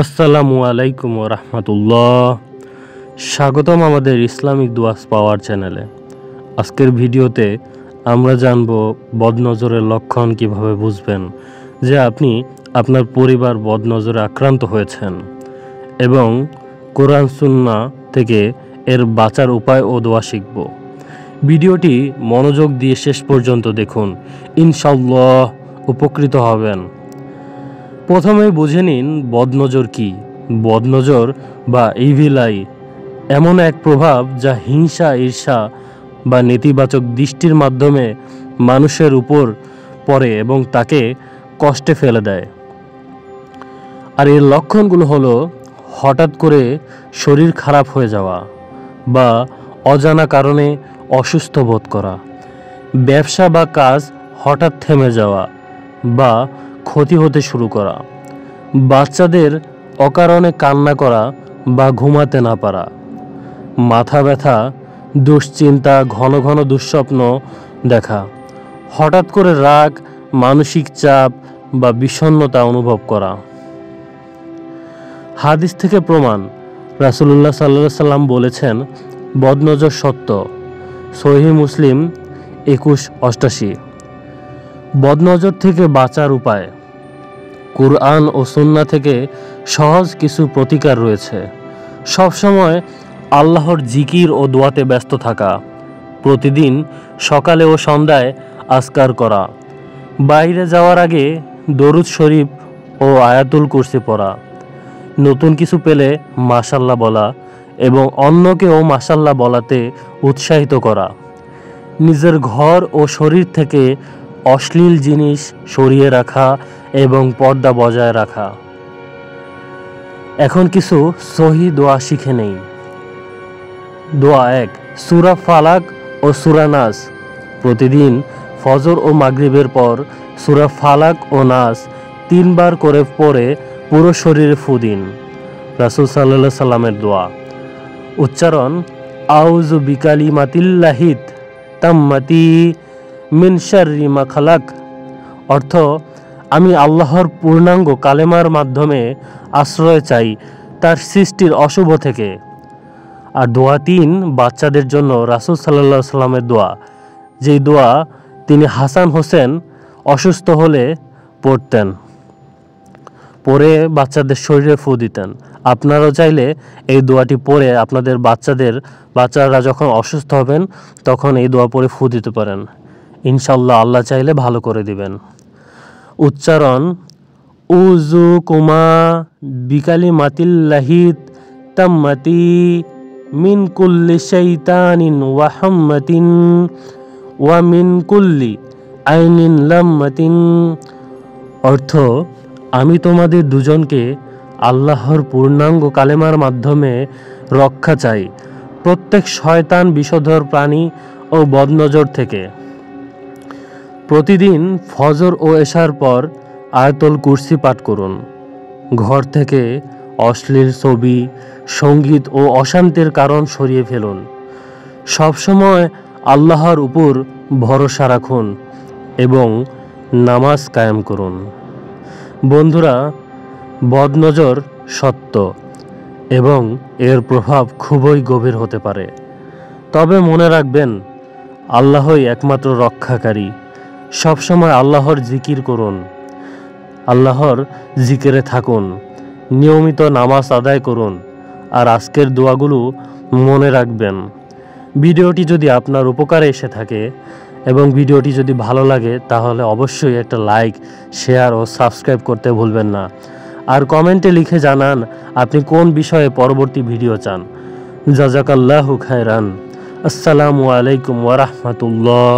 আসসালামু আলাইকুম ওয়া রাহমাতুল্লাহ। স্বাগতম আমাদের ইসলামিক দুয়াস পাওয়ার চ্যানেলে। আজকের ভিডিওতে আমরা জানব বদনজরের লক্ষণ কিভাবে বুঝবেন যে আপনি আপনার পরিবার বদনজরে আক্রান্ত হয়েছেন, এবং কোরআন সুন্নাহ থেকে এর বাঁচার উপায় ও দোয়া শিখব। ভিডিওটি মনোযোগ দিয়ে শেষ পর্যন্ত দেখুন, ইনশাআল্লাহ উপকৃত হবেন। প্রথমেই বুঝে নিন বদনজর কি। বদনজর বা ইভিল আই এমন এক প্রভাব যা হিংসা, ঈর্ষা বা নেতিবাচক দৃষ্টির মাধ্যমে মানুষের উপর পড়ে এবং তাকে কষ্টে ফেলে দেয়। আর এর লক্ষণগুলো হলো হঠাৎ করে শরীর খারাপ হয়ে যাওয়া বা অজানা কারণে অসুস্থ বোধ করা, ব্যবসা বা কাজ হঠাৎ থেমে যাওয়া বা ক্ষতি হতে শুরু করা, বাচ্চাদের অকারণে কান্না করা বা ঘুমাতে না পারা, মাথা ব্যথা, দুশ্চিন্তা, ঘন ঘন দুঃস্বপ্ন দেখা, হঠাৎ করে রাগ, মানসিক চাপ বা বিষণ্ণতা অনুভব করা। হাদিস থেকে প্রমাণ, রাসূলুল্লাহ সাল্লাল্লাহু আলাইহি সাল্লাম বলেছেন, বদনজর সত্য। সহিহ মুসলিম 2188। বদনজর থেকে বাঁচার উপায়। কুরআন ও সুন্নাহ থেকে সহজ কিছু প্রতিকার রয়েছে। সবসময় আল্লাহর জিকির ও দোয়াতে ব্যস্ত থাকা, প্রতিদিন সকালে ও সন্ধ্যায় আজকার করা, বাইরে যাওয়ার আগে দরুদ শরীফ ও আয়াতুল কুরসি পড়া, নতুন কিছু পেলে মাশাআল্লাহ বলা এবং অন্যকেও মাশাআল্লাহ বলাতে উৎসাহিত করা, নিজের ঘর ও শরীর থেকে অশ্লীল জিনিস সরিয়ে রাখা এবং পর্দা বজায় রাখা। এখন কিছু সহিহ দোয়া শিখে নেই। দোয়া 1, সূরা ফালাক ও সূরা নাস। প্রতিদিন ফজর ও মাগরিবের পর সূরা ফালাক ও নাস 3 বার করে পড়ে পুরো শরীরে ফু দিন। রাসূল সাল্লাল্লাহু আলাইহি সাল্লামের দোয়া। উচ্চারণ, আউযু বিকালিমাতিল্লাহিত তাম্মাতি মিন শাররি মা খালাক। অর্থ, আমি আল্লাহর পূর্ণাঙ্গ কালেমার মাধ্যমে আশ্রয় চাই তার সৃষ্টির অশুভ থেকে। আর দোয়া 3, বাচ্চাদের জন্য রাসূল সাল্লাল্লাহু আলাইহি সাল্লামের দোয়া, যেই দোয়া তিনি হাসান হোসেন অসুস্থ হলে পড়তেন, পরে বাচ্চাদের শরীরে ফু দিতেন। আপনারাও চাইলে এই দোয়াটি পড়ে আপনাদের বাচ্চারা যখন অসুস্থ হবেন তখন এই দোয়া পড়ে ফু দিতে পারেন। ইনশাআল্লাহ আল্লাহ চাইলে ভালো করে দিবেন। উচ্চারণ, উযু কুমা বিকালিমাতিল্লাহিত তাম্মাতি মিন কুল্লি শাইতানিন ওয়া হাম্মাতিন ওয়া মিন কুল্লি আইনিন লাম্মাতিন। অর্থ, আমি তোমাদের দুজনকে আল্লাহর পূর্ণাঙ্গ কালেমার মাধ্যমে রক্ষা চাই প্রত্যেক শয়তান, বিষধর প্রাণী ও বদনজর থেকে। প্রতিদিন ফজর ও এশার পর আয়াতুল কুরসি পাঠ করুন। ঘর থেকে অশ্লীল ছবি, সঙ্গীত ও অশান্তির কারণ সরিয়ে ফেলুন। সবসময় আল্লাহর উপর ভরসা রাখুন এবং নামাজ কায়েম করুন। বন্ধুরা, বদনজর সত্য এবং এর প্রভাব খুবই গভীর হতে পারে। তবে মনে রাখবেন, আল্লাহই একমাত্র রক্ষাকারী। সবসময় আল্লাহর জিকির করুন, আল্লাহর জিকিরে থাকুন, নিয়মিত নামাজ আদায় করুন, আর আজকের দোয়াগুলো মনে রাখবেন। ভিডিওটি যদি আপনার উপকারে এসে থাকে এবং ভিডিওটি যদি ভালো লাগে তাহলে অবশ্যই একটা লাইক, শেয়ার ও সাবস্ক্রাইব করতে ভুলবেন না। আর কমেন্টে লিখে জানান আপনি কোন বিষয়ে পরবর্তী ভিডিও চান। জাযাকাল্লাহু খায়রান। আসসালামু আলাইকুম ওয়া রাহমাতুল্লাহ।